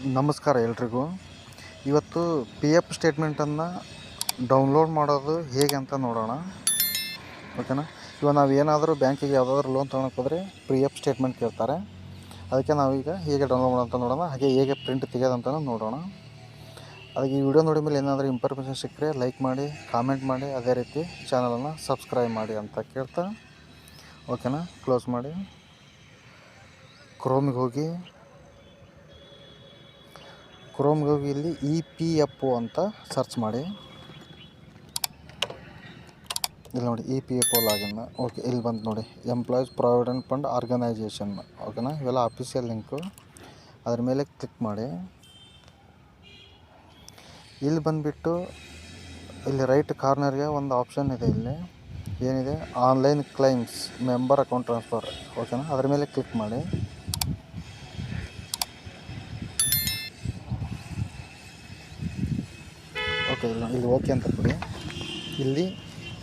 ನಮಸ್ಕಾರ ಎಲ್ರಿಗೂ. ಇವತ್ತು ಪಿ ಎಫ್ ಸ್ಟೇಟ್ಮೆಂಟನ್ನು ಡೌನ್ಲೋಡ್ ಮಾಡೋದು ಹೇಗೆ ಅಂತ ನೋಡೋಣ, ಓಕೆನಾ. ಇವಾಗ ನಾವು ಏನಾದರೂ ಬ್ಯಾಂಕಿಗೆ ಯಾವುದಾದ್ರೂ ಲೋನ್ ತೊಗೊಳಕ್ಕೆ ಹೋದರೆ ಪಿ ಎಫ್ ಸ್ಟೇಟ್ಮೆಂಟ್ ಕೇಳ್ತಾರೆ. ಅದಕ್ಕೆ ನಾವೀಗ ಹೇಗೆ ಡೌನ್ಲೋಡ್ ಮಾಡೋಂತ ನೋಡೋಣ, ಹಾಗೆ ಹೇಗೆ ಪ್ರಿಂಟ್ ತೆಗೆಯೋದಂತ ನೋಡೋಣ. ಅದಕ್ಕೆ ಈ ವಿಡಿಯೋ ನೋಡಿ ಮೇಲೆ ಏನಾದರೂ ಇನ್ಫಾರ್ಮೇಷನ್ ಸಿಕ್ಕರೆ ಲೈಕ್ ಮಾಡಿ, ಕಾಮೆಂಟ್ ಮಾಡಿ, ಅದೇ ರೀತಿ ಚಾನಲನ್ನು ಸಬ್ಸ್ಕ್ರೈಬ್ ಮಾಡಿ ಅಂತ ಕೇಳ್ತಾ, ಓಕೆನಾ. ಕ್ಲೋಸ್ ಮಾಡಿ, ಕ್ರೋಮಿಗೆ ಹೋಗಿ ಇಲ್ಲಿ EPFO ಅಂತ ಸರ್ಚ್ ಮಾಡಿ. ಇಲ್ಲಿ ನೋಡಿ EPFO ಲಾಗಿನ್. ಓಕೆ, ಇಲ್ಲಿ ಬಂತು ನೋಡಿ, ಎಂಪ್ಲಾಯೀಸ್ ಪ್ರಾವಿಡೆಂಟ್ ಫಂಡ್ ಆರ್ಗನೈಜೇಷನ್, ಓಕೆನಾ. ಇವೆಲ್ಲ ಆಫೀಸಿಯಲ್ ಲಿಂಕು. ಅದ್ರ ಮೇಲೆ ಕ್ಲಿಕ್ ಮಾಡಿ. ಇಲ್ಲಿ ಬಂದುಬಿಟ್ಟು ಇಲ್ಲಿ ರೈಟ್ ಕಾರ್ನರ್ಗೆ ಒಂದು ಆಪ್ಷನ್ ಇದೆ. ಇಲ್ಲಿ ಏನಿದೆ, online claims member account transfer, ಓಕೆನಾ. ಅದ್ರ ಮೇಲೆ ಕ್ಲಿಕ್ ಮಾಡಿ. ಓಕೆ, ಇಲ್ಲಿ ಓಕೆ ಅಂತ ಕೊಡಿ. ಇಲ್ಲಿ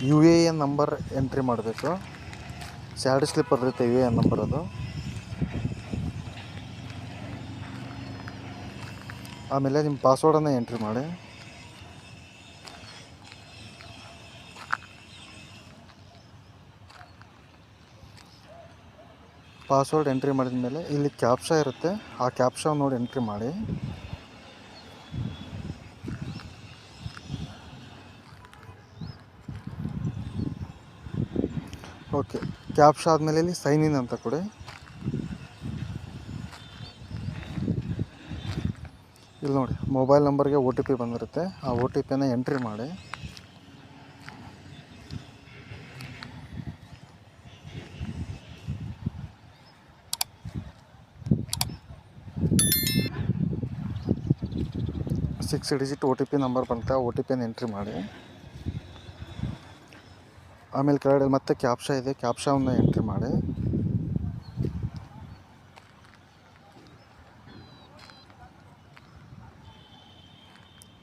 UAN ನಂಬರ್ ಎಂಟ್ರಿ ಮಾಡಬೇಕು. ಸ್ಯಾಲರಿ ಸ್ಲಿಪ್ ಬರುತ್ತೆ UAN ನಂಬರ್. ಅದು ಆಮೇಲೆ ನಿಮ್ಮ ಪಾಸ್ವರ್ಡನ್ನು ಎಂಟ್ರಿ ಮಾಡಿ. ಪಾಸ್ವರ್ಡ್ ಎಂಟ್ರಿ ಮಾಡಿದ ಮೇಲೆ ಇಲ್ಲಿ ಕ್ಯಾಪ್ಷಾ ಇರುತ್ತೆ. ಆ ಕ್ಯಾಪ್ಷಾ ನೋಡಿ ಎಂಟ್ರಿ ಮಾಡಿ. ಓಕೆ, ಕ್ಯಾಪ್ಷಾ ಆದಮೇಲೆ ಇಲ್ಲಿ ಸೈನ್ ಇನ್ ಅಂತ ಕೊಡಿ. ಇಲ್ಲಿ ನೋಡಿ, ಮೊಬೈಲ್ ನಂಬರ್ಗೆ OTP ಬಂದಿರುತ್ತೆ. ಆ OTPನ ಎಂಟ್ರಿ ಮಾಡಿ. ಸಿಕ್ಸ್ ಡಿಜಿಟ್ OTP ನಂಬರ್ ಬರುತ್ತೆ. ಆ OTPನ ಎಂಟ್ರಿ ಮಾಡಿ. ಆಮೇಲೆ ಕೆಳಗಡೆ ಮತ್ತೆ ಕ್ಯಾಪ್ಷಾ ಇದೆ, ಕ್ಯಾಪ್ಷಾವನ್ನು ಎಂಟ್ರಿ ಮಾಡಿ.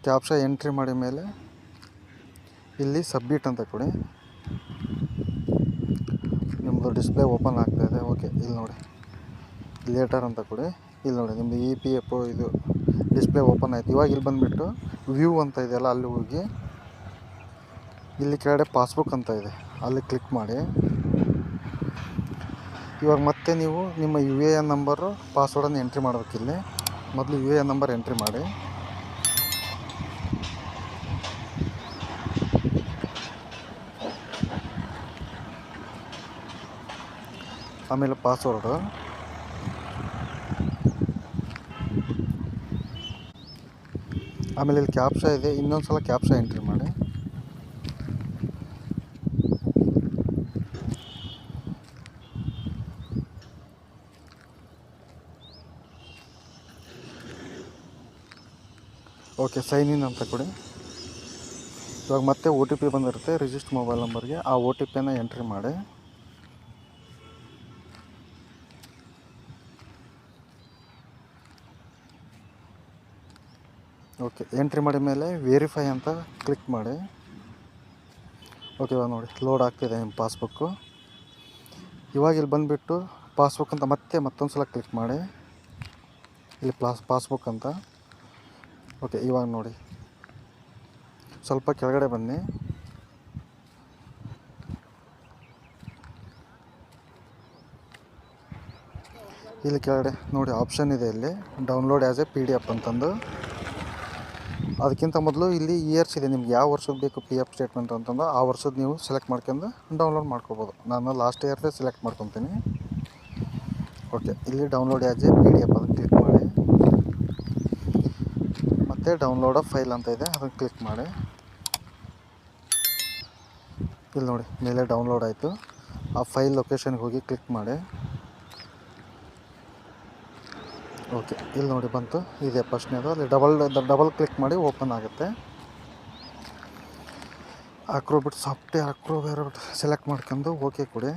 ಕ್ಯಾಪ್ಷಾ ಎಂಟ್ರಿ ಮಾಡಿದ ಮೇಲೆ ಇಲ್ಲಿ ಸಬ್ಮಿಟ್ ಅಂತ ಕೊಡಿ. ನಿಮ್ಮದು ಡಿಸ್ಪ್ಲೇ ಓಪನ್ ಆಗ್ತಾಯಿದೆ. ಓಕೆ, ಇಲ್ಲಿ ನೋಡಿ ಲೇಟರ್ ಅಂತ ಕೊಡಿ. ಇಲ್ಲಿ ನೋಡಿ ನಿಮ್ಮದು EPFO ಇದು ಡಿಸ್ಪ್ಲೇ ಓಪನ್ ಆಯಿತು. ಇವಾಗ ಇಲ್ಲಿ ಬಂದುಬಿಟ್ಟು ವ್ಯೂ ಅಂತ ಇದೆಯಲ್ಲ, ಅಲ್ಲಿ ಹೋಗಿ ಇಲ್ಲಿ ಕೆಳಗಡೆ ಪಾಸ್ಬುಕ್ ಅಂತ ಇದೆ, ಅಲ್ಲಿ ಕ್ಲಿಕ್ ಮಾಡಿ. ಇವಾಗ ಮತ್ತೆ ನೀವು ನಿಮ್ಮ UAN ನಂಬರು ಪಾಸ್ವರ್ಡನ್ನು ಎಂಟ್ರಿ ಮಾಡಬೇಕಿಲ್ಲ. ಮೊದಲು UAN ನಂಬರ್ ಎಂಟ್ರಿ ಮಾಡಿ. ಆಮೇಲೆ ಪಾಸ್ವರ್ಡು, ಆಮೇಲೆ ಇಲ್ಲಿ ಕ್ಯಾಪ್ಷಾ ಇದೆ, ಇನ್ನೊಂದು ಸಲ ಕ್ಯಾಪ್ಷಾ ಎಂಟ್ರಿ ಮಾಡಿ. ಓಕೆ, ಸೈನ್ ಇನ್ ಅಂತ ಕೊಡಿ. ಇವಾಗ ಮತ್ತೆ OTP ಬಂದಿರುತ್ತೆ ರಿಜಿಸ್ಟರ್ ಮೊಬೈಲ್ ನಂಬರ್ಗೆ. ಆ OTPನ ಎಂಟ್ರಿ ಮಾಡಿ. ಓಕೆ, ಎಂಟ್ರಿ ಮಾಡಿದ ಮೇಲೆ ವೆರಿಫೈ ಅಂತ ಕ್ಲಿಕ್ ಮಾಡಿ. ಓಕೆ, ಇವಾಗ ನೋಡಿ ಲೋಡ್ ಆಗ್ತಿದೆ ನಿಮ್ಮ ಪಾಸ್ಬುಕ್ಕು. ಇವಾಗ ಇಲ್ಲಿ ಬಂದುಬಿಟ್ಟು ಪಾಸ್ಬುಕ್ ಅಂತ ಮತ್ತೊಂದು ಸಲ ಕ್ಲಿಕ್ ಮಾಡಿ. ಇಲ್ಲಿ ಪಾಸ್ಬುಕ್ ಅಂತ. ಓಕೆ, ಇವಾಗ ನೋಡಿ ಸ್ವಲ್ಪ ಕೆಳಗಡೆ ಬನ್ನಿ. ಇಲ್ಲಿ ಕೆಳಗಡೆ ನೋಡಿ ಆಪ್ಷನ್ ಇದೆ, ಇಲ್ಲಿ ಡೌನ್ಲೋಡ್ ಆ್ಯಸ್ ಎ PDF ಅಂತಂದು. ಅದಕ್ಕಿಂತ ಮೊದಲು ಇಲ್ಲಿ ಇಯರ್ಸ್ ಇದೆ, ನಿಮ್ಗೆ ಯಾವ ವರ್ಷದ ಬೇಕು PF ಸ್ಟೇಟ್ಮೆಂಟ್ ಅಂತಂದು ಆ ವರ್ಷದ ನೀವು ಸೆಲೆಕ್ಟ್ ಮಾಡ್ಕೊಂಡು ಡೌನ್ಲೋಡ್ ಮಾಡ್ಕೋಬೋದು. ನಾನು ಲಾಸ್ಟ್ ಇಯರ್ದೇ ಸೆಲೆಕ್ಟ್ ಮಾಡ್ಕೊತೀನಿ. ಓಕೆ, ಇಲ್ಲಿ ಡೌನ್ಲೋಡ್ ಆ್ಯಸ್ ಎ PDF ಅದನ್ನು ಕ್ಲಿಕ್ ಮಾಡಿ. ಮತ್ತು ಡೌನ್ಲೋಡ್ ಫೈಲ್ ಅಂತ ಇದೆ, ಅದನ್ನು ಕ್ಲಿಕ್ ಮಾಡಿ. ಇಲ್ಲಿ ನೋಡಿ ಮೇಲೆ ಡೌನ್ಲೋಡ್ ಆಯಿತು. ಆ ಫೈಲ್ ಲೊಕೇಶನ್ಗೆ ಹೋಗಿ ಕ್ಲಿಕ್ ಮಾಡಿ. ಓಕೆ, ಇಲ್ಲಿ ನೋಡಿ ಬಂತು, ಇದೆ ಫಸ್ಟ್ನೇದು. ಅಲ್ಲಿ ಡಬಲ್ ಕ್ಲಿಕ್ ಮಾಡಿ ಓಪನ್ ಆಗುತ್ತೆ. ಅಕ್ರೋಬಿಟ್ ಸಾಫ್ಟ್ವೇರ್ ಅಕ್ರೋವೇರ್ ಸೆಲೆಕ್ಟ್ ಮಾಡ್ಕೊಂಡು ಓಕೆ ಕೊಡಿ.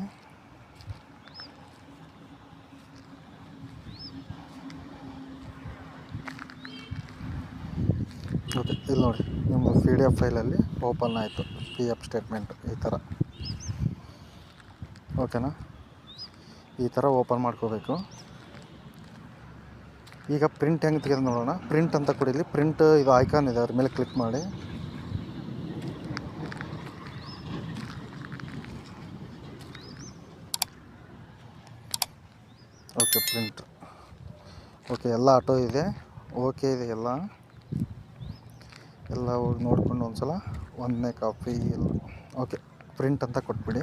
ಓಕೆ, ಇಲ್ಲಿ ನೋಡಿ ನಿಮ್ಮ PDF ಫೈಲಲ್ಲಿ ಓಪನ್ ಆಯಿತು PF ಸ್ಟೇಟ್ಮೆಂಟ್ ಈ ಥರ, ಓಕೆನಾ. ಈ ಥರ ಓಪನ್ ಮಾಡ್ಕೋಬೇಕು. ಈಗ ಪ್ರಿಂಟ್ ಹೆಂಗೆ ತೆಗೆದು ನೋಡೋಣ. ಪ್ರಿಂಟ್ ಅಂತ ಕೊಡಿಲಿ, ಪ್ರಿಂಟ್ ಇದು ಐಕಾನ್ ಇದೆ, ಅದ್ರ ಮೇಲೆ ಕ್ಲಿಕ್ ಮಾಡಿ. ಓಕೆ, ಪ್ರಿಂಟ್ ಓಕೆ, ಎಲ್ಲ ಆಟೋ ಇದೆ, ಓಕೆ ಇದೆ ಎಲ್ಲ ಹೋಗಿ ನೋಡ್ಕೊಂಡು ಒಂದು ಸಲ 1ನೇ ಕಾಪಿ ಎಲ್ಲ ಓಕೆ ಪ್ರಿಂಟ್ ಅಂತ ಕೊಟ್ಬಿಡಿ.